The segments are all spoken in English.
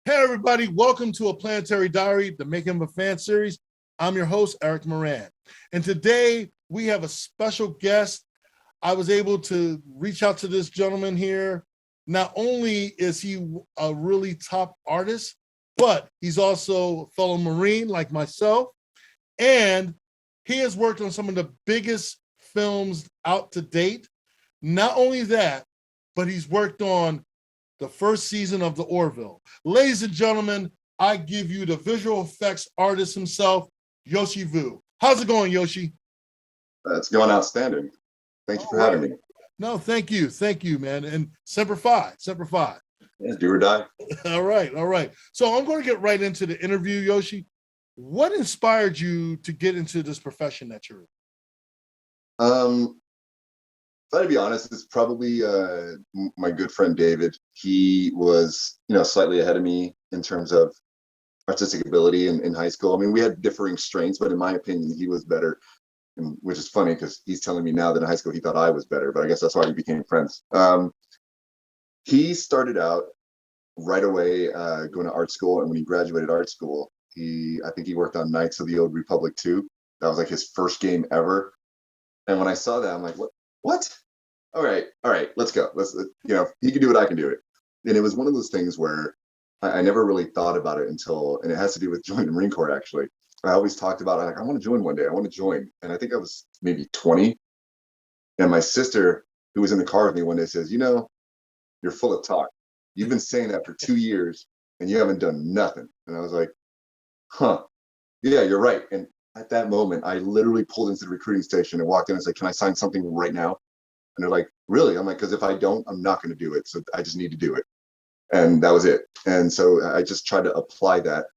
Hey, everybody, welcome to A Planetary Diary, the Making of a Fan series. I'm your host, Eric Moran. And today we have a special guest. I was able to reach out to this gentleman here. Not only is he a really top artist, but he's also a fellow Marine like myself. And he has worked on some of the biggest films out to date. Not only that, but he's worked on the first season of The Orville. Ladies and gentlemen, I give you the visual effects artist himself, Yoshi Vu. How's it going, Yoshi? It's going outstanding. Thank you for having me. No, thank you. Thank you, man. And Semper Fi, Semper Fi. Yeah, do or die. All right. So I'm going to get right into the interview, Yoshi. What inspired you to get into this profession that you're in? To be honest, it's probably my good friend David. He was, slightly ahead of me in terms of artistic ability in high school. I mean, we had differing strengths, but in my opinion, he was better. And which is funny because he's telling me now that in high school he thought I was better, but I guess that's why we became friends. He started out right away going to art school, and when he graduated art school, I think he worked on Knights of the Old Republic 2. That was like his first game ever. And when I saw that, I'm like, what? All right, let's go. He can do it, I can do it. And it was one of those things where I never really thought about it until, and it has to do with joining the Marine Corps, actually. I always talked about it, like, I want to join one day. I want to join. And I think I was maybe 20. And my sister, who was in the car with me one day, says, you're full of talk. You've been saying that for 2 years and you haven't done nothing. And I was like, yeah, you're right. And at that moment, I literally pulled into the recruiting station and walked in and said, can I sign something right now? And they're like, really? I'm like, because if I don't, I'm not going to do it. So I just need to do it. And that was it. And so I just tried to apply that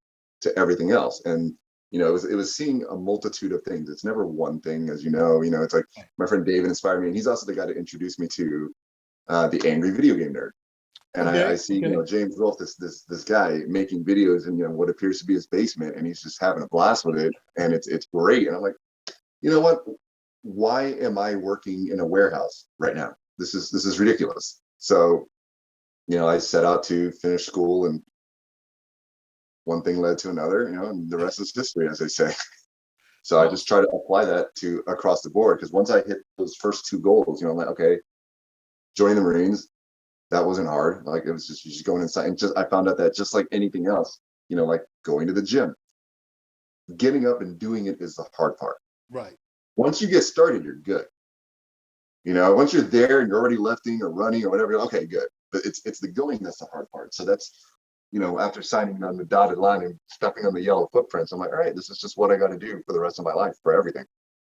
to everything else. And, it was seeing a multitude of things. It's never one thing, as you know, it's like my friend David inspired me. And he's also the guy that introduced me to the angry video game nerd. And I see, James Wolfe, this guy making videos in, what appears to be his basement, and he's just having a blast with it. And it's great. And I'm like, you know what? Why am I working in a warehouse right now? This is ridiculous. So, I set out to finish school, and one thing led to another, and the rest is history, as they say. So I just try to apply that to across the board, because once I hit those first two goals, I'm like, okay, join the Marines. That wasn't hard. Like, it was just going inside, and I found out that just like anything else, like going to the gym, getting up and doing it is the hard part. Right. Once you get started, you're good. Once you're there and you're already lifting or running or whatever, okay, good. But it's the going that's the hard part. So that's, after signing on the dotted line and stepping on the yellow footprints, I'm like, all right, this is just what I got to do for the rest of my life, for everything.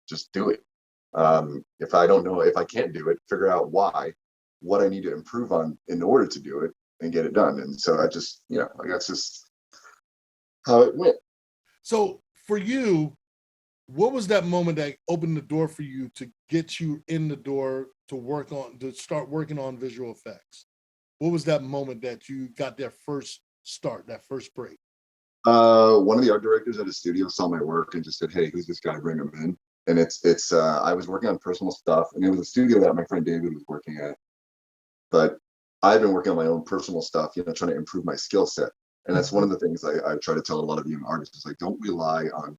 Just do it. If I can't do it, figure out what I need to improve on in order to do it and get it done. And so I just, that's just how it went. So for you, what was that moment that opened the door for you to get you in the door to start working on visual effects? What was that moment that you got that first start, that first break? One of the art directors at a studio saw my work and just said, hey, who's this guy? Bring him in. And I was working on personal stuff, and it was a studio that my friend David was working at. But I've been working on my own personal stuff, trying to improve my skill set. And that's one of the things I try to tell a lot of young artists is, like, don't rely on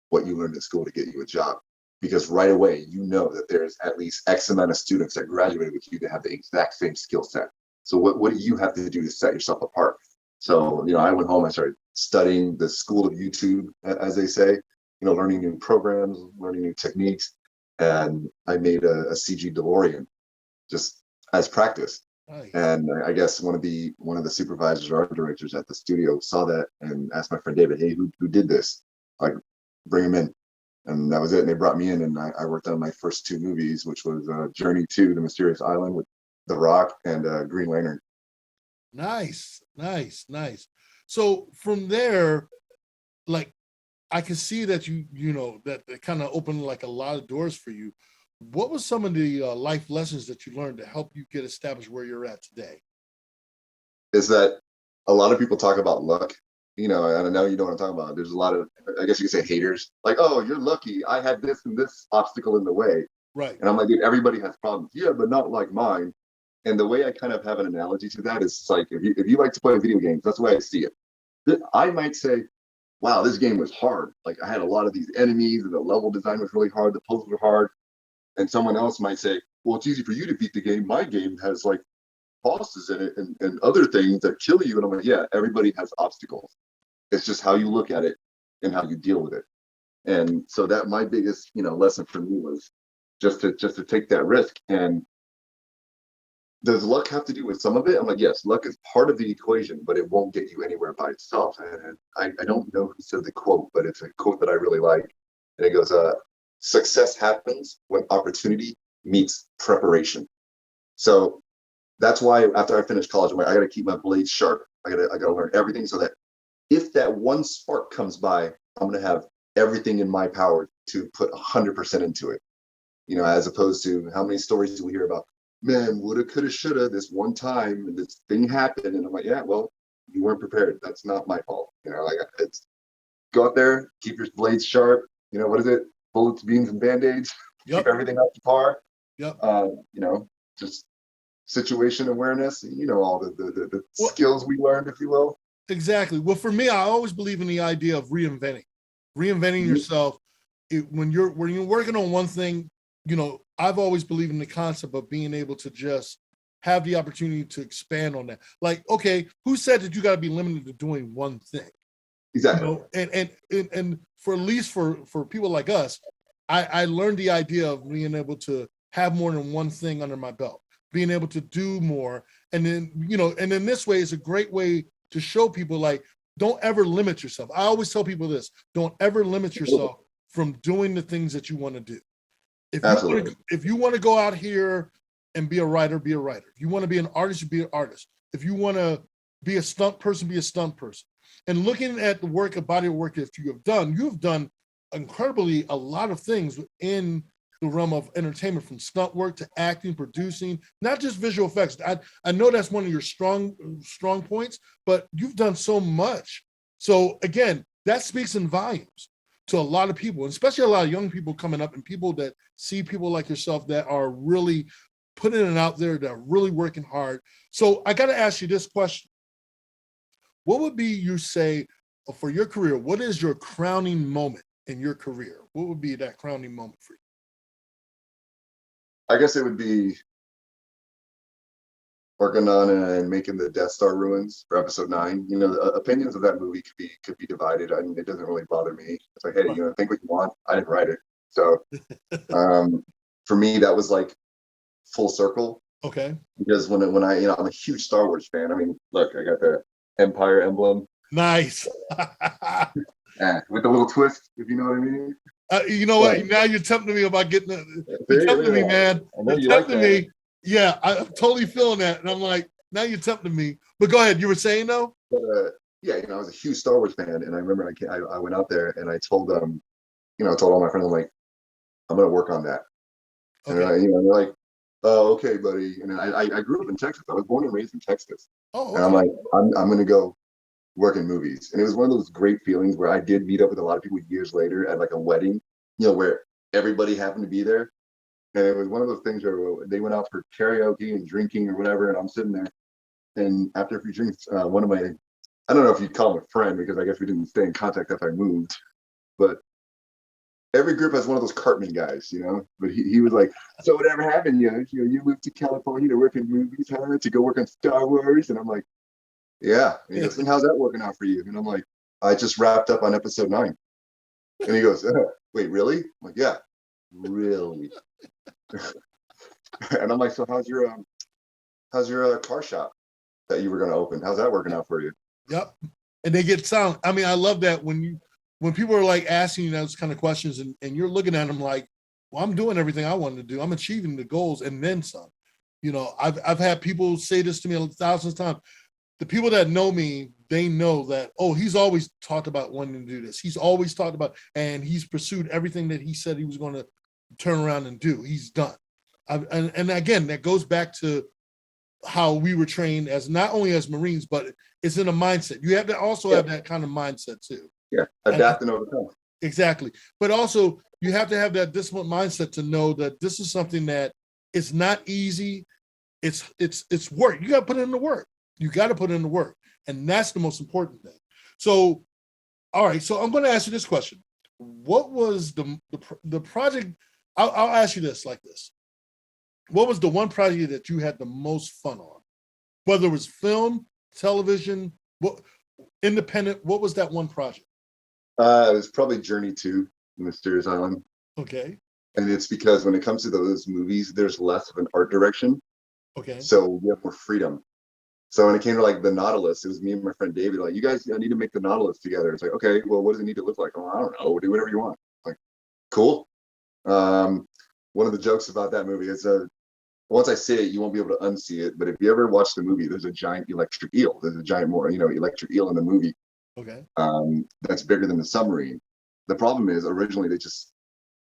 what you learned at school to get you a job, because right away that there's at least X amount of students that graduated with you that have the exact same skill set. So what do you have to do to set yourself apart? So I went home, I started studying the school of YouTube, as they say, learning new programs, learning new techniques, and I made a CG DeLorean just as practice. Nice. And I guess one of the supervisors or art directors at the studio saw that and asked my friend David, hey, who did this? Like, bring him in. And that was it. And they brought me in, and I worked on my first two movies, which was Journey to the Mysterious Island with The Rock and Green Lantern. Nice. So from there, like, I can see that that it kind of opened like a lot of doors for you. What was some of the life lessons that you learned to help you get established where you're at today? Is that a lot of people talk about luck, and I know you know what I'm talking about. There's a lot of, I guess you could say, haters, like, oh, you're lucky, I had this and this obstacle in the way. Right. And I'm like, dude, everybody has problems. Yeah, but not like mine. And the way I kind of have an analogy to that is, like, if you like to play video games, that's the way I see it. I might say, wow, this game was hard. Like I had a lot of these enemies and the level design was really hard. The puzzles were hard. And someone else might say, well, it's easy for you to beat the game. My game has like bosses in it and other things that kill you. And I'm like, yeah, everybody has obstacles. It's just how you look at it and how you deal with it. And so that my biggest, lesson for me was just to take that risk. And does luck have to do with some of it? I'm like, yes, luck is part of the equation, but it won't get you anywhere by itself. And I don't know who said the quote, but it's a quote that I really like. And it goes, success happens when opportunity meets preparation. So that's why after I finished college, I'm like, I got to keep my blades sharp. I got to learn everything so that if that one spark comes by, I'm going to have everything in my power to put 100% into it. As opposed to how many stories do we hear about, man, woulda, coulda, shoulda, this one time, and this thing happened. And I'm like, yeah, well, you weren't prepared. That's not my fault. Like it's go out there, keep your blades sharp. What is it? Bullets, beans, and band-aids. Yep. Keep everything up to par. Yep. Just situation awareness, all the skills we learned, if you will. Exactly. Well, for me, I always believe in the idea of reinventing yourself. When you're working on one thing, I've always believed in the concept of being able to just have the opportunity to expand on that. Like, okay, who said that you got to be limited to doing one thing? Exactly. And for at least for people like us, I learned the idea of being able to have more than one thing under my belt, being able to do more. And then, and in this way, it's a great way to show people, like, don't ever limit yourself. I always tell people this: don't ever limit yourself from doing the things that you want to do. If you want to go out here and be a writer, be a writer. If you want to be an artist, be an artist. If you want to be a stunt person, be a stunt person. And looking at the body of work that you've done incredibly a lot of things in the realm of entertainment, from stunt work to acting, producing, not just visual effects. I know that's one of your strong points, but you've done so much. So again, that speaks in volumes to a lot of people, especially a lot of young people coming up and people that see people like yourself that are really putting it out there, that are really working hard. So I got to ask you this question. What would be, you say, for your career, what is your crowning moment in your career? What would be that crowning moment for you? I guess it would be working on and making the Death Star ruins for episode 9. The opinions of that movie could be divided. I mean, it doesn't really bother me. It's like, hey, think what you want. I didn't write it. So for me, that was like full circle. Okay. Because when I, I'm a huge Star Wars fan. I mean, look, I got the Empire emblem. Nice. With the little twist, if you know what I mean. You know what? Now you're tempting me about getting it. You're tempting me, man. You're tempting me. Yeah, I'm totally feeling that. And I'm like, now you're tempting me. But go ahead. You were saying, though? But, yeah, I was a huge Star Wars fan. And I remember I went out there and I told them, I told all my friends, I'm like, I'm going to work on that. Okay. And they're like, oh, okay, buddy. And I grew up in Texas. I was born and raised in Texas. Oh, okay. And I'm like, I'm going to go work in movies. And it was one of those great feelings where I did meet up with a lot of people years later at like a wedding, where everybody happened to be there. And it was one of those things where they went out for karaoke and drinking or whatever. And I'm sitting there. And after a few drinks, one of my, I don't know if you'd call him a friend, because I guess we didn't stay in contact after I moved, but every group has one of those Cartman guys, but he was like, so whatever happened, you moved to California to work in movies, huh? To go work on Star Wars? And I'm like, yeah. And he goes, and how's that working out for you? And I'm like, I just wrapped up on episode 9. And he goes, wait, really? I'm like, yeah, really. And I'm like, so how's your car shop that you were going to open? How's that working out for you? Yep. And they get silent. I mean, I love that when people are like asking you those kind of questions and you're looking at them like, well, I'm doing everything I wanted to do. I'm achieving the goals and then some. I've had people say this to me thousands of times. The people that know me, they know that, oh, he's always talked about wanting to do this. He's always talked about, and he's pursued everything that he said he was going to turn around and do. He's done. And again, that goes back to how we were trained as not only as Marines, but it's in a mindset. You have to also have that kind of mindset too. Yeah, adapt and overcome. Exactly. But also you have to have that disciplined mindset to know that this is something that it's not easy. It's work. You got to put in the work. You got to put in the work. And that's the most important thing. So, all right. So I'm going to ask you this question: what was the project? I'll ask you this like this: what was the one project that you had the most fun on? Whether it was film, television, what independent, what was that one project? It was probably Journey to Mysterious Island. Okay. And it's because when it comes to those movies, there's less of an art direction. Okay. So we have more freedom. So when it came to like the Nautilus, it was me and my friend David, like, you guys need to make the Nautilus together. It's like, okay, well, what does it need to look like? Oh, I don't know. Do whatever you want. Like, cool. One of the jokes about that movie is once I say it, you won't be able to unsee it. But if you ever watch the movie, there's a giant electric eel. There's a giant, more, electric eel in the movie. Okay. That's bigger than the submarine. The problem is originally they just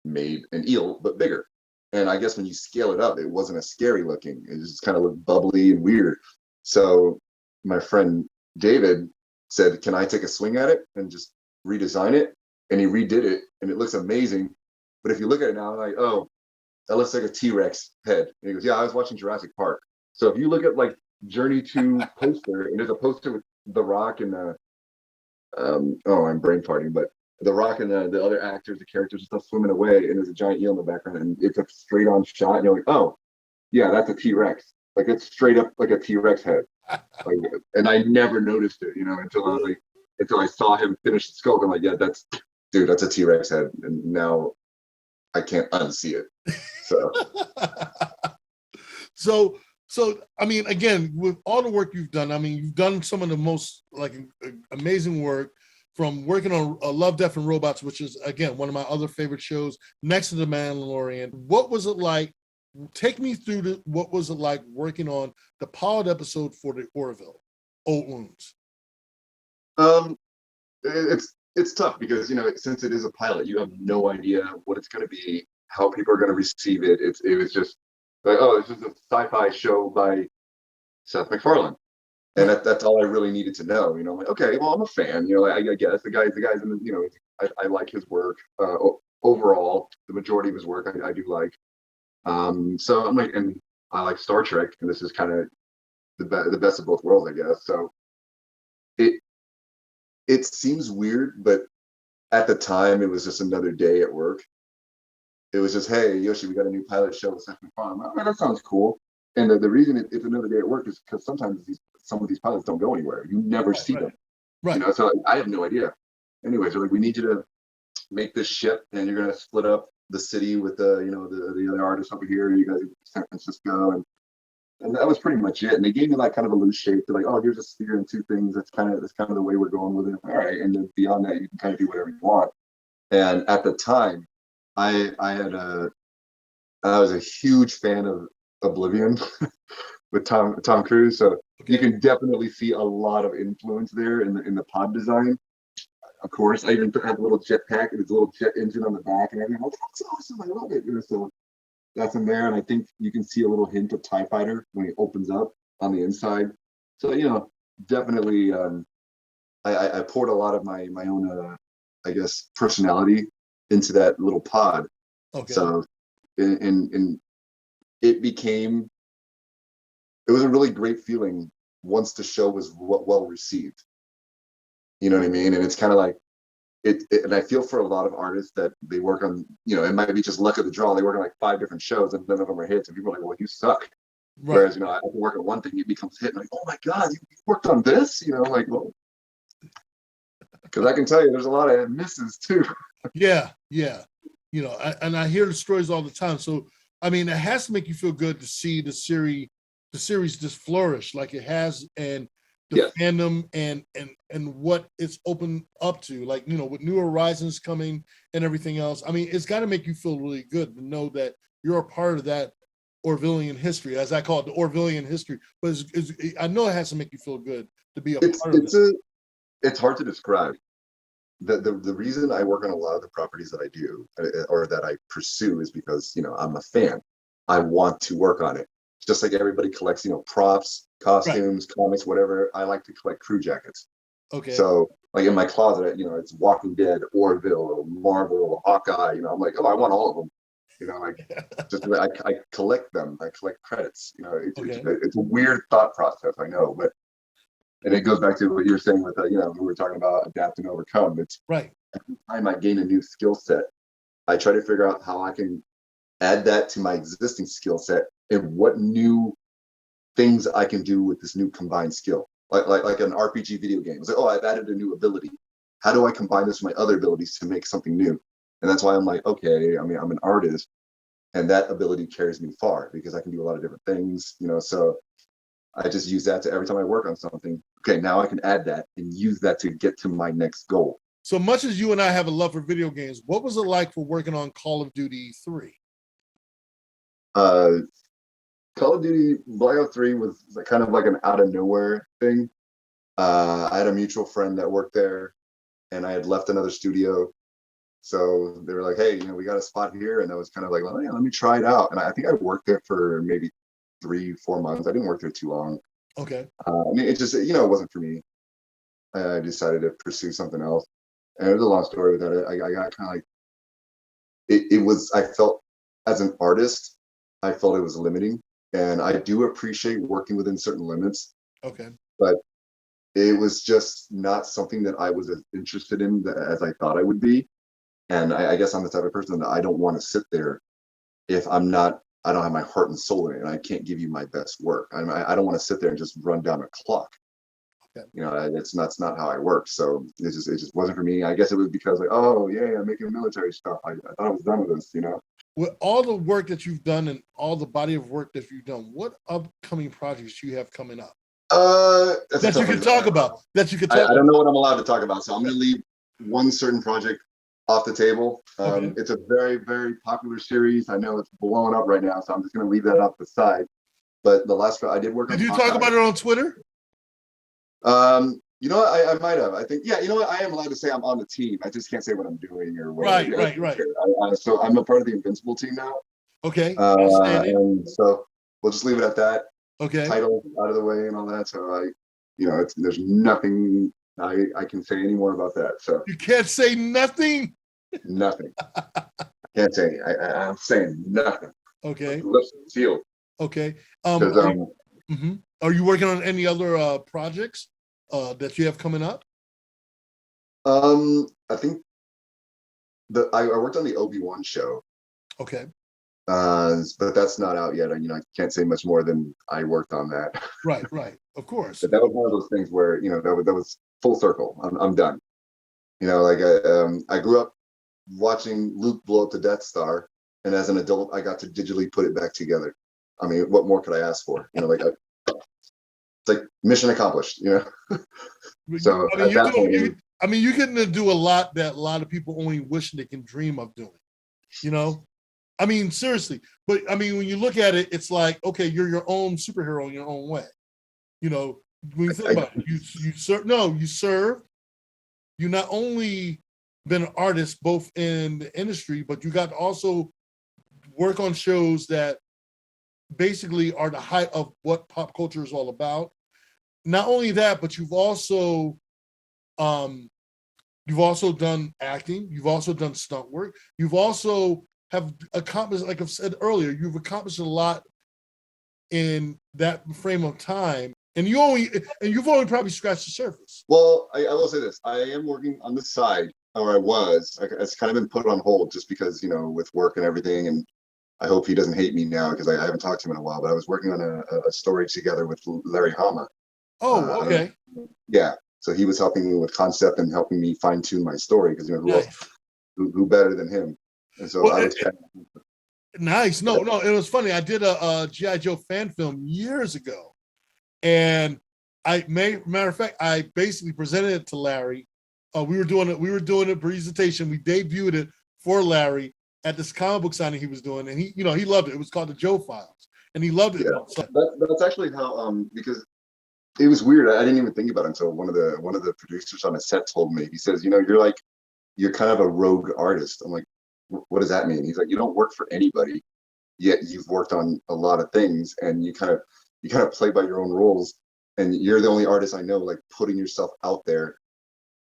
made an eel, but bigger. And I guess when you scale it up, it wasn't as scary looking. It just kind of looked bubbly and weird. So my friend David said, can I take a swing at it and just redesign it? And he redid it and it looks amazing. But if you look at it now, I'm like, oh, that looks like a T-Rex head. And he goes, yeah, I was watching Jurassic Park. So if you look at like Journey to poster, and there's a poster with The Rock and I'm brain farting, but The Rock and the other actors, the characters and stuff swimming away, and there's a giant eel in the background, and it's a straight on shot, and you're like, oh, yeah, that's a T-Rex. Like it's straight up like a T-Rex head. Like, and I never noticed it, until I saw him finish the sculpt. I'm like, yeah, that's a T-Rex head, and now I can't unsee it. So so I mean, again, with all the work you've done, I mean, you've done some of the most like amazing work, from working on Love, Death, and Robots, which is again one of my other favorite shows, next to The Mandalorian. What was it like? Take me through what was it like working on the pilot episode for the Orville, Old Wounds? um, it's tough because since it is a pilot, you have no idea what it's going to be, how people are going to receive it. It was just like, oh, this is a sci-fi show by Seth MacFarlane. And that's all I really needed to know. I'm like, okay, well, I'm a fan. Like, I guess the guy's in the, I like his work. Overall, the majority of his work I do like. So I'm like, and I like Star Trek, and this is kind of the best of both worlds, I guess. So it it seems weird, but at the time, it was just another day at work. It was just, hey, Yoshi, we got a new pilot show with Seth MacFarlane. Oh, that sounds cool. And the reason it's another day at work is because sometimes some of these pilots don't go anywhere. You never see them. Right. So I have no idea. Anyways, they're like, we need you to make this ship, and you're gonna split up the city with the other artists over here. You guys in San Francisco, and that was pretty much it. And they gave me like kind of a loose shape. They're like, oh, here's a sphere and two things. That's kind of the way we're going with it. All right, and then beyond that, you can kind of do whatever you want. And at the time, I was a huge fan of Oblivion with Tom Cruise. So you can definitely see a lot of influence there in the pod design. Of course, I even had a little jet pack and his little jet engine on the back and everything. Like, that's awesome. I love it. So that's in there. And I think you can see a little hint of TIE Fighter when he opens up on the inside. So, definitely I poured a lot of my own, I guess, personality into that little pod. Okay. So, and it was a really great feeling once the show was well received. You know what I mean? And it's kind of like and I feel for a lot of artists that they work on, it might be just luck of the draw. They work on like 5 different shows and none of them are hits. And people are like, well, you suck. Right. Whereas, I can work on one thing, it becomes hit. And like, oh my God, you worked on this? Like, well, because I can tell you there's a lot of misses too. Yeah. And I hear the stories all the time. So, I mean, it has to make you feel good to see the series just flourish like it has, and the fandom and what it's opened up to, like, with New Horizons coming and everything else. I mean, it's got to make you feel really good to know that you're a part of that Orvillian history, as I call it, the Orvillian history. But I know it has to make you feel good to be a part of it. It's hard to describe. The reason I work on a lot of the properties that I do or that I pursue is because I'm a fan. I want to work on it. Just like everybody collects, props, costumes, comics, whatever. I like to collect crew jackets. Okay. So like in my closet, it's Walking Dead, Orville, Marvel, Hawkeye. I'm like, oh, I want all of them. Just I collect them. I collect credits. It's a weird thought process, I know, but And it goes back to what you were saying with, we were talking about adapt and overcome. It's Right. every time I gain a new skill set, I try to figure out how I can add that to my existing skill set and what new things I can do with this new combined skill. Like an RPG video game. It's like, oh, I've added a new ability. How do I combine this with my other abilities to make something new? And that's why I'm like, okay, I mean, I'm an artist, and that ability carries me far because I can do a lot of different things, so I just use that to every time I work on something. Okay, now I can add that and use that to get to my next goal. So much as you and I have a love for video games, what was it like for working on Call of Duty 3? Call of Duty Black Ops 3 was kind of like an out of nowhere thing. I had a mutual friend that worked there, and I had left another studio. So they were like, hey, we got a spot here. And I was kind of like, well, yeah, let me try it out. And I think I worked there for maybe 3-4 months. I didn't work there too long. Okay. I mean, it just, it wasn't for me. I decided to pursue something else. And it was a long story with that. I got kind of like, it was, I felt as an artist, I felt it was limiting. And I do appreciate working within certain limits. Okay. But it was just not something that I was as interested in as I thought I would be. And I guess I'm the type of person that I don't want to sit there if I don't have my heart and soul in it, and I can't give you my best work. I don't want to sit there and just run down a clock. Okay. That's not how I work. So it just wasn't for me. I guess it was because like, oh yeah, I'm making military stuff. I thought I was done with this, With all the work that you've done and all the body of work that you've done, what upcoming projects you have coming up? That you can talk about. I don't know what I'm allowed to talk about, so I'm going to leave one certain project off the table. Okay. It's a very, very popular series. I know it's blowing up right now, so I'm just going to leave that off the side. But the last I did work on. Did you talk about it on Twitter? I might have. I think, yeah. You know what? I am allowed to say I'm on the team. I just can't say what I'm doing or what. Right. So I'm a part of the Invincible team now. Okay. And so we'll just leave it at that. Okay. Title out of the way and all that. So there's nothing I can say any more about that. So you can't say nothing. Nothing. I can't say. I'm saying nothing. Okay. Lips sealed. Okay. Are you working on any other projects that you have coming up? I think I worked on the Obi-Wan show. Okay. But that's not out yet. I can't say much more than I worked on that. Right. Of course. But that was one of those things where that was full circle. I'm done. I grew up watching Luke blow up the Death Star, and as an adult, I got to digitally put it back together. I mean, what more could I ask for? It's like mission accomplished. So you're getting to do a lot that a lot of people only wish they can dream of doing. I mean, seriously. But I mean, when you look at it, it's like, okay, you're your own superhero in your own way. When you think about it, you serve. No, you serve. You not only been an artist both in the industry, but you got to also work on shows that basically are the height of what pop culture is all about. Not only that, but you've also done acting. You've also done stunt work. You've also have accomplished, like I've said earlier, you've accomplished a lot in that frame of time. And you've only probably scratched the surface. Well, I will say this. I am working on the side, or I was. It's kind of been put on hold just because, with work and everything. And I hope he doesn't hate me now because I haven't talked to him in a while. But I was working on a story together with Larry Hama. Oh, okay. Yeah. So he was helping me with concept and helping me fine tune my story because, who better than him? And so I was nice. No, it was funny. I did a G.I. Joe fan film years ago. And matter of fact, I basically presented it to Larry. We were doing a presentation. We debuted it for Larry at this comic book signing he was doing, and he loved it. It was called the Joe Files, and he loved it. Yeah, that's actually how because it was weird. I didn't even think about it until one of the producers on the set told me. He says, you're kind of a rogue artist. I'm like, what does that mean? He's like, you don't work for anybody, yet you've worked on a lot of things, and you kind of play by your own rules, and you're the only artist I know like putting yourself out there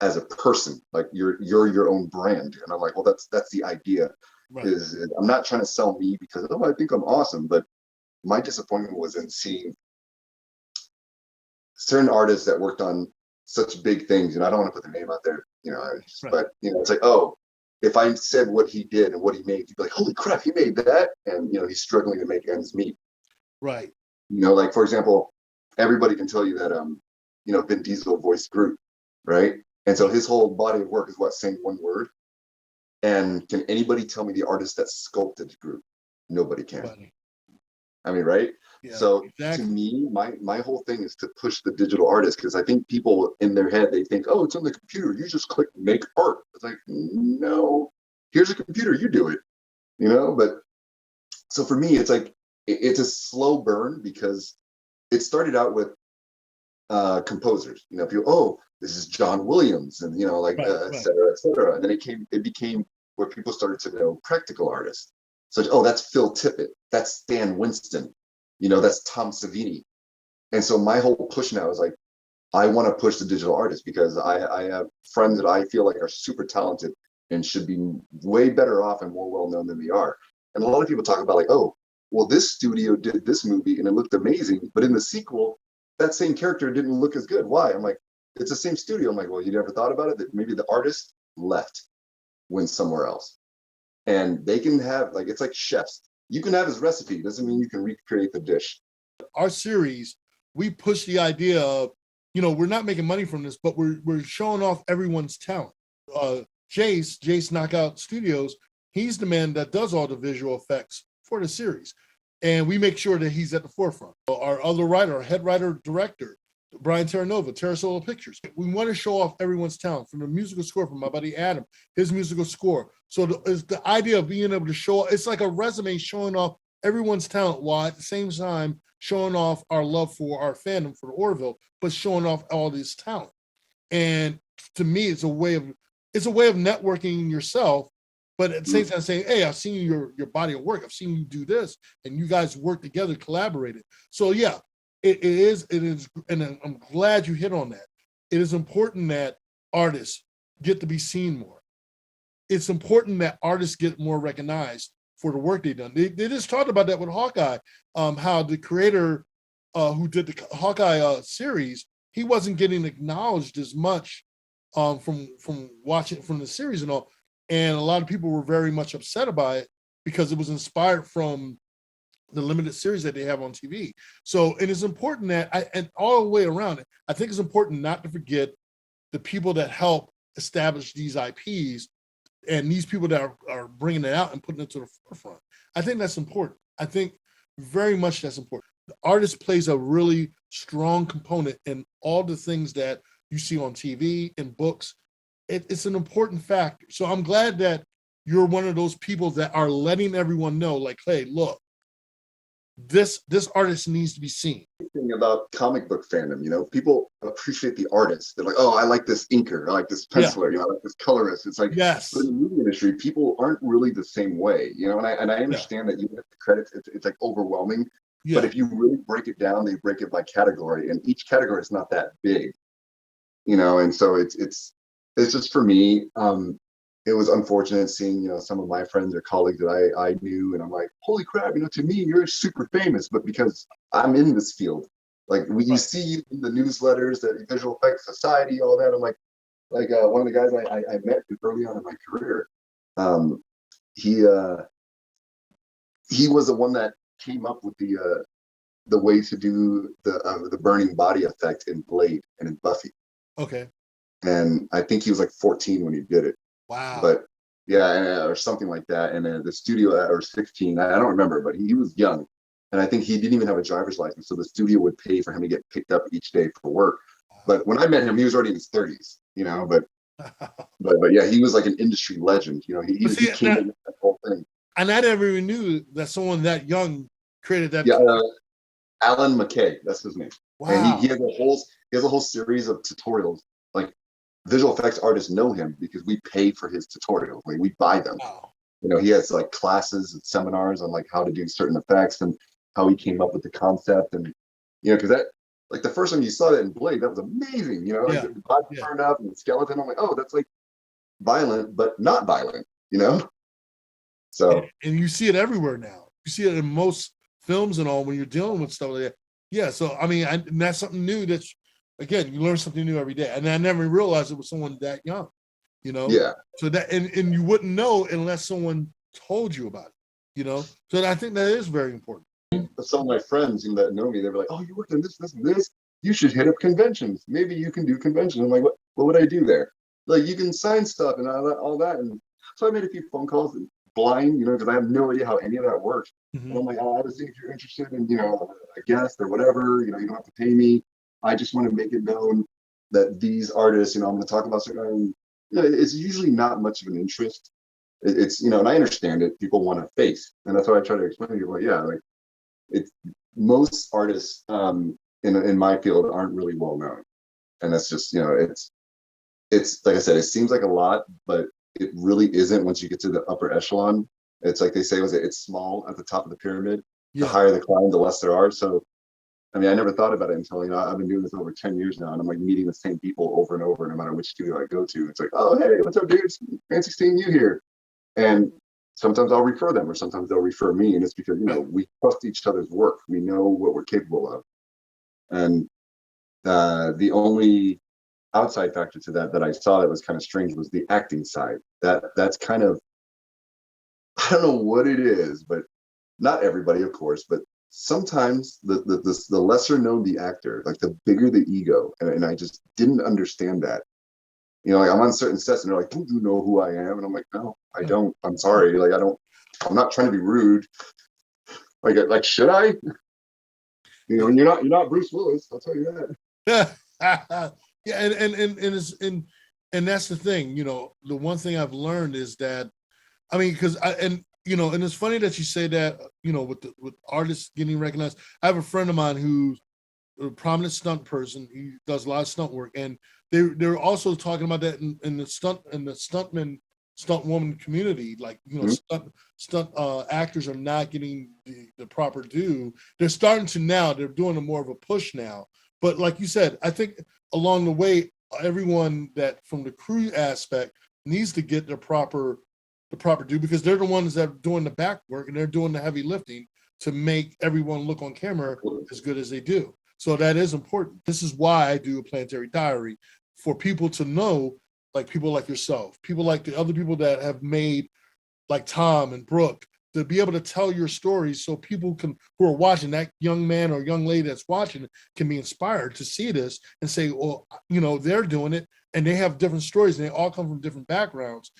as a person, like you're your own brand. And I'm like, well, that's the idea. Right. Is I'm not trying to sell me because I think I'm awesome, but my disappointment was in seeing certain artists that worked on such big things, and I don't want to put their name out there, Right. but it's like, oh, if I said what he did and what he made, you'd be like, holy crap, he made that, and he's struggling to make ends meet. Right. Like for example, everybody can tell you that Vin Diesel voiced Groot, right? And so his whole body of work is what, saying one word. And can anybody tell me the artist that sculpted Groot? Nobody can. Funny. I mean, right? Yeah, So exactly. to me, my whole thing is to push the digital artist, because I think people in their head, they think, oh, it's on the computer. You just click make art. It's like, no, here's a computer, you do it, But so for me, it's like, it's a slow burn, because it started out with composers, people, oh, this is John Williams, and Right, et cetera, et cetera. And then it became where people started to know practical artists. So, oh, that's Phil Tippett, that's Stan Winston, that's Tom Savini. And so my whole push now is like, I want to push the digital artist, because I have friends that I feel like are super talented and should be way better off and more well known than they are. And a lot of people talk about like, oh, well, this studio did this movie and it looked amazing, but in the sequel, that same character didn't look as good. Why? I'm like, it's the same studio. I'm like, well, you never thought about it, that maybe the artist left, went somewhere else. And they can have, like, it's like chefs. You can have his recipe, doesn't mean you can recreate the dish. Our series, we push the idea of, we're not making money from this, but we're showing off everyone's talent. Jace Knockout Studios, he's the man that does all the visual effects for the series. And we make sure that he's at the forefront. Our other writer, our head writer, director, Brian Terranova, Terrasola Pictures. We want to show off everyone's talent, from the musical score from my buddy Adam, his musical score. So the idea of being able to show, it's like a resume showing off everyone's talent, while at the same time showing off our love for our fandom for the Orville, but showing off all this talent. And to me, it's a way of networking yourself, but at the same time saying, hey, I've seen your body of work, I've seen you do this, and you guys work together, collaborated. So yeah, it is, and I'm glad you hit on that. It is important that artists get to be seen more. It's important that artists get more recognized for the work they've done. They just talked about that with Hawkeye, how the creator who did the Hawkeye series, he wasn't getting acknowledged as much from watching from the series and all. And a lot of people were very much upset about it, because it was inspired from the limited series that they have on TV. So it is important that, and all the way around it, I think it's important not to forget the people that help establish these IPs, and these people that are bringing it out and putting it to the forefront. I think that's important. I think very much that's important. The artist plays a really strong component in all the things that you see on TV and books. It's an important factor. So I'm glad that you're one of those people that are letting everyone know, like, hey, look, this artist needs to be seen. Thing about comic book fandom, people appreciate the artist. They're like, oh, I like this inker, I like this penciler, I like this colorist. It's like, yes, but in the movie industry, people aren't really the same way, and I understand that you have the credits, it's like overwhelming. But if you really break it down, they break it by category, and each category is not that big, and so it's just, for me, it was unfortunate seeing, some of my friends or colleagues that I knew, and I'm like, holy crap, to me, you're super famous, but because I'm in this field, like you see you in the newsletters, the Visual Effects Society, all that. I'm like one of the guys I met early on in my career, he was the one that came up with the way to do the burning body effect in Blade and in Buffy. Okay. And I think he was like 14 when he did it. Wow. But yeah, or something like that. And the studio, or 16, I don't remember, but he was young. And I think he didn't even have a driver's license. So the studio would pay for him to get picked up each day for work. But when I met him, he was already in his 30s, but yeah, he was like an industry legend. He came in with that whole thing. And I never even knew that someone that young created that. Yeah, Alan McKay, that's his name. Wow. And he has a whole series of tutorials. Like, visual effects artists know him because we pay for his tutorials. Like, we buy them. Wow. He has like classes and seminars on like how to do certain effects and how he came up with the concept. And because that, like, the first time you saw that in Blade, that was amazing. Like the body turned up and the skeleton. I'm like, oh, that's like violent, but not violent. So and you see it everywhere now. You see it in most films and all when you're dealing with stuff like that. Yeah. So I mean, and that's something new again, you learn something new every day. And I never realized it was someone that young, you know? Yeah. So that, and you wouldn't know unless someone told you about it, you know? So I think that is very important. Some of my friends that know me, they were like, "Oh, you worked on this, this, and this. You should hit up conventions. Maybe you can do conventions." I'm like, What would I do there? Like, you can sign stuff and all that." And so I made a few phone calls, blind, because I have no idea how any of that works. Mm-hmm. And I'm like, "Oh, I was thinking if you're interested in, a guest or whatever, you don't have to pay me. I just want to make it known that these artists, I'm going to talk about certain. It's usually not much of an interest. It's and I understand it. People want a face, and that's what I try to explain to people. Like, yeah, like it's most artists in my field aren't really well known, and that's just it's like I said, it seems like a lot, but it really isn't. Once you get to the upper echelon, it's like they say, it's small at the top of the pyramid. The higher the climb, the less there are. So I mean, I never thought about it until I've been doing this over 10 years now, and I'm like meeting the same people over and over, no matter which studio I go to. It's like, "Oh, hey, what's up, dude? It's fancy seeing you here." And sometimes I'll refer them, or sometimes they'll refer me, and it's because we trust each other's work. We know what we're capable of, and the only outside factor to that I saw that was kind of strange was the acting side. That's kind of, I don't know what it is, but not everybody, of course, but sometimes the lesser known the actor, like the bigger the ego, and I just didn't understand that. Like I'm on certain sets and they're like, "Do you know who I am?" And I'm like, "No, I don't. I'm sorry. Like I'm not trying to be rude. Like should I? And you're not Bruce Willis. I'll tell you that." Yeah, and that's the thing. The one thing I've learned is that, I mean, because and it's funny that you say that. With artists getting recognized. I have a friend of mine who's a prominent stunt person. He does a lot of stunt work, and they're also talking about that in the stunt woman community. Like, stunt actors are not getting the proper due. They're starting to now. They're doing a more of a push now. But like you said, I think along the way, everyone that from the crew aspect needs to get the proper due, because they're the ones that are doing the back work and they're doing the heavy lifting to make everyone look on camera as good as they do. So that is important. This is why I do a Planetary Diary, for people to know, like people like yourself, people like the other people that have made, like Tom and Brooke, to be able to tell your stories so people who are watching, that young man or young lady that's watching, can be inspired to see this and say, well, they're doing it and they have different stories and they all come from different backgrounds.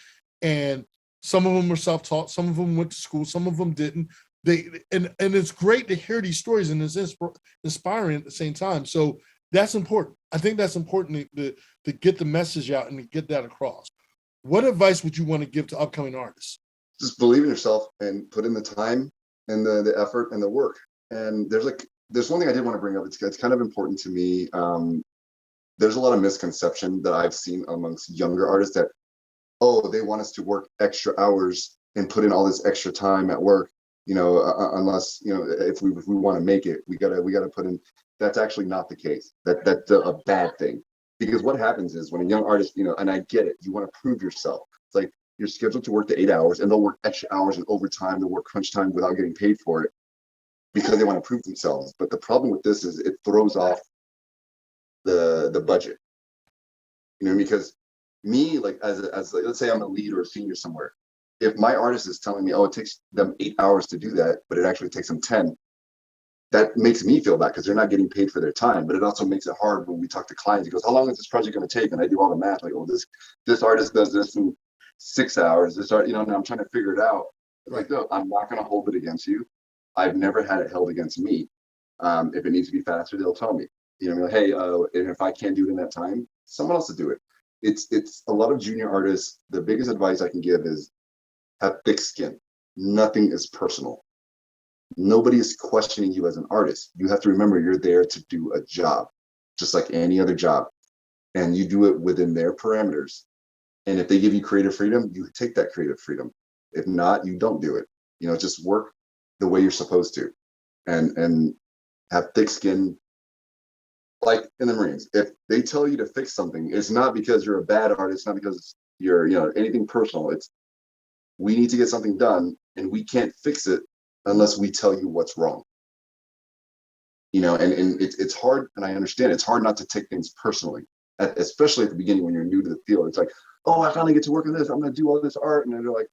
And some of them were self-taught, some of them went to school, some of them didn't. And it's great to hear these stories, and it's inspiring at the same time. So that's important. I think that's important to get the message out and to get that across. What advice would you want to give to upcoming artists? Just believe in yourself and put in the time and the effort and the work. And there's one thing I did want to bring up. It's kind of important to me. There's a lot of misconception that I've seen amongst younger artists that, oh, they want us to work extra hours and put in all this extra time at work. Unless if we want to make it, we gotta put in. That's actually not the case. That's a bad thing, because what happens is when a young artist, and I get it, you want to prove yourself. It's like you're scheduled to work the 8 hours, and they'll work extra hours and overtime. They'll work crunch time without getting paid for it because they want to prove themselves. But the problem with this is it throws off the budget. Because me, like as let's say I'm a lead or a senior somewhere. If my artist is telling me, oh, it takes them 8 hours to do that, but it actually takes them 10, that makes me feel bad because they're not getting paid for their time. But it also makes it hard when we talk to clients. He goes, "How long is this project going to take?" And I do all the math, like, "Oh, this artist does this in 6 hours. This art, and I'm trying to figure it out." Like, no, I'm not going to hold it against you. I've never had it held against me. If it needs to be faster, they'll tell me. Like, hey, and if I can't do it in that time, someone else will do it. It's a lot of junior artists. The biggest advice I can give is have thick skin. Nothing is personal. Nobody is questioning you as an artist. You have to remember you're there to do a job, just like any other job. And you do it within their parameters. And if they give you creative freedom, you take that creative freedom. If not, you don't do it. Just work the way you're supposed to, and have thick skin. Like in the Marines, if they tell you to fix something, it's not because you're a bad artist, it's not because you're anything personal. It's, we need to get something done, and we can't fix it unless we tell you what's wrong. and it's hard, and I understand it's hard not to take things personally, especially at the beginning when you're new to the field. It's like, oh, I finally get to work on this. I'm going to do all this art. And then they're like,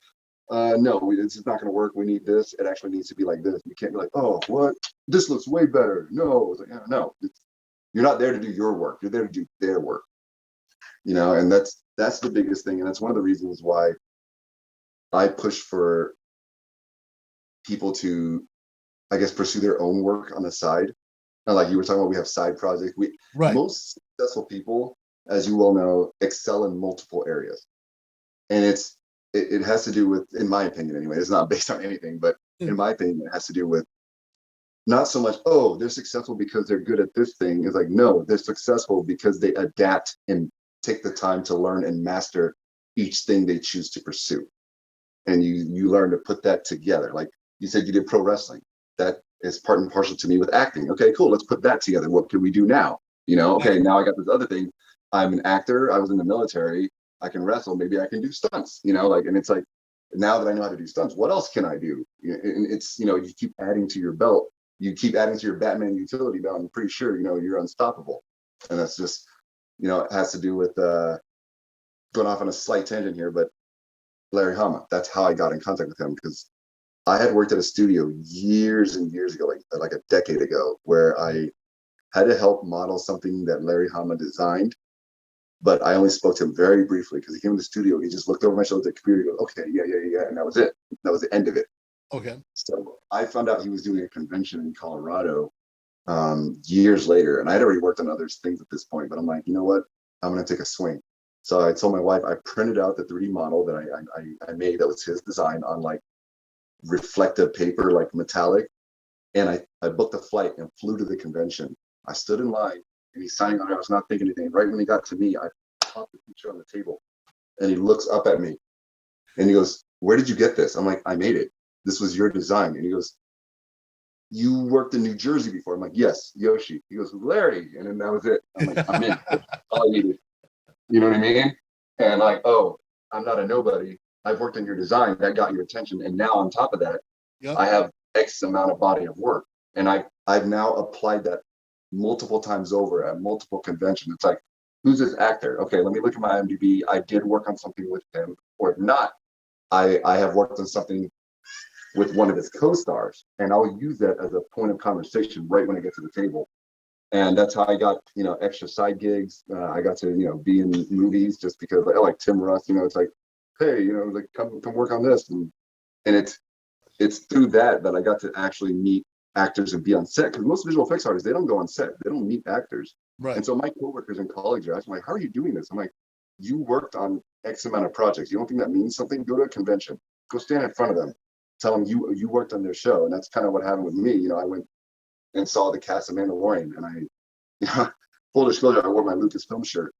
no, it's not going to work. We need this. It actually needs to be like this. You can't be like, oh, what? This looks way better. No, it's like, yeah, no, you're not there to do your work. You're there to do their work, and that's the biggest thing. And that's one of the reasons why I push for people to, I guess, pursue their own work on the side. And like you were talking about, we have side projects. Right. Most successful people, as you well know, excel in multiple areas. And it has to do with, in my opinion anyway, it's not based on anything, but in my opinion, it has to do with not so much, oh, they're successful because they're good at this thing. It's like, no, they're successful because they adapt and take the time to learn and master each thing they choose to pursue. And you learn to put that together. Like you said, you did pro wrestling. That is part and parcel to me with acting. Okay, cool. Let's put that together. What can we do now? Okay, now I got this other thing. I'm an actor. I was in the military. I can wrestle. Maybe I can do stunts, and it's like, now that I know how to do stunts, what else can I do? And it's, you keep adding to your belt. You keep adding to your Batman utility belt. I'm pretty sure, you're unstoppable. And that's just, it has to do with going off on a slight tangent here, but Larry Hama, that's how I got in contact with him, because I had worked at a studio years and years ago, like a decade ago, where I had to help model something that Larry Hama designed, but I only spoke to him very briefly because he came to the studio. He just looked over my shoulder at the computer. He goes, okay, yeah, and that was it. That was the end of it. Okay. So I found out he was doing a convention in Colorado years later, and I'd already worked on other things at this point. But I'm like, you know what? I'm gonna take a swing. So I told my wife, I printed out the 3D model that I made that was his design on like reflective paper, like metallic. And I booked a flight and flew to the convention. I stood in line and he's signing on it. I was not thinking anything. Right when he got to me, I popped the picture on the table and he looks up at me and he goes, where did you get this? I'm like, I made it. This was your design. And he goes, you worked in New Jersey before? I'm like, yes, Yoshi. He goes, Larry. And then that was it. I'm like, I'm in. That's all I needed. You know what I mean? And like, oh, I'm not a nobody. I've worked in your design. That got your attention. And now on top of that, yep, I have X amount of body of work. And I've now applied that multiple times over at multiple conventions. It's like, who's this actor? Okay, let me look at my IMDb. I did work on something with him, or if not, I have worked on something with one of his co-stars, and I'll use that as a point of conversation right when I get to the table. And that's how I got, extra side gigs. I got to, be in movies just because I like Tim Russ, it's like, hey, like come work on this. And it's through that I got to actually meet actors and be on set, because most visual effects artists, they don't go on set. They don't meet actors. Right. And so my coworkers in college are asking, like, how are you doing this? I'm like, you worked on X amount of projects. You don't think that means something? Go to a convention. Go stand in front of them. Tell them you worked on their show. And that's kind of what happened with me. I went and saw the cast of Mandalorian, and full disclosure, I wore my Lucasfilm shirt.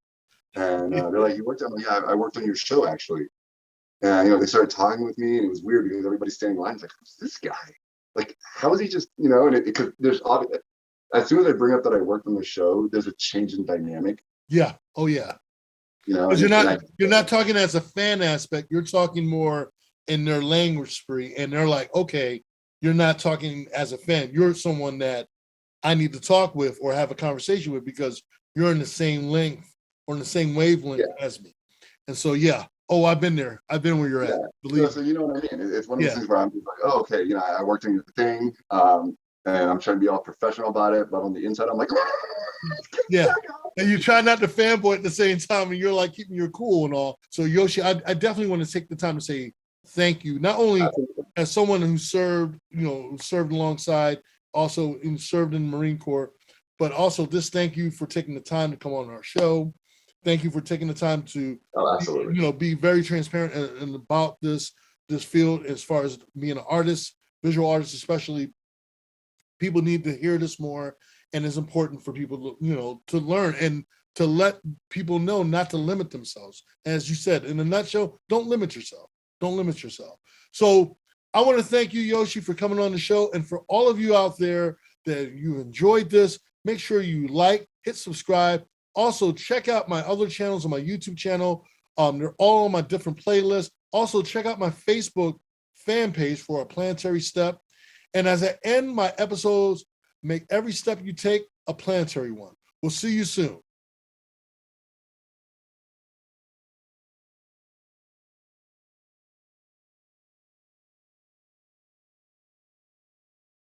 And they're like, you worked on, yeah, I worked on your show actually. And they started talking with me, and it was weird because everybody's standing in line. It's like, who's this guy? Like, how is he just, and because there's obvious, as soon as I bring up that I worked on the show, there's a change in dynamic. Yeah. Oh yeah. Because you're not talking as a fan aspect. You're talking more in their language spree, and they're like, okay, you're not talking as a fan. You're someone that I need to talk with or have a conversation with because you're in the same length or in the same wavelength as me. And so, yeah. Oh, I've been there. I've been where you're at. Believe so you know what I mean? It's one of those things where I'm just like, oh, okay, I worked on your thing, and I'm trying to be all professional about it, but on the inside, I'm like, yeah. And you try not to fanboy at the same time, and you're like keeping your cool and all. So, Yoshi, I definitely want to take the time to say thank you, not only as someone who served, served alongside, also served in the Marine Corps, but also just thank you for taking the time to come on our show. Thank you for taking the time to, be very transparent and about this field as far as being an artist, visual artist especially. People need to hear this more, and it's important for people to, to learn and to let people know not to limit themselves. As you said, in a nutshell, don't limit yourself. Don't limit yourself. So I want to thank you, Yoshi, for coming on the show. And for all of you out there that you enjoyed this, make sure you hit subscribe. Also, check out my other channels on my YouTube channel. They're all on my different playlists. Also, check out my Facebook fan page for A Planetary Step. And as I end my episodes, Make every step you take a planetary one. We'll see you soon.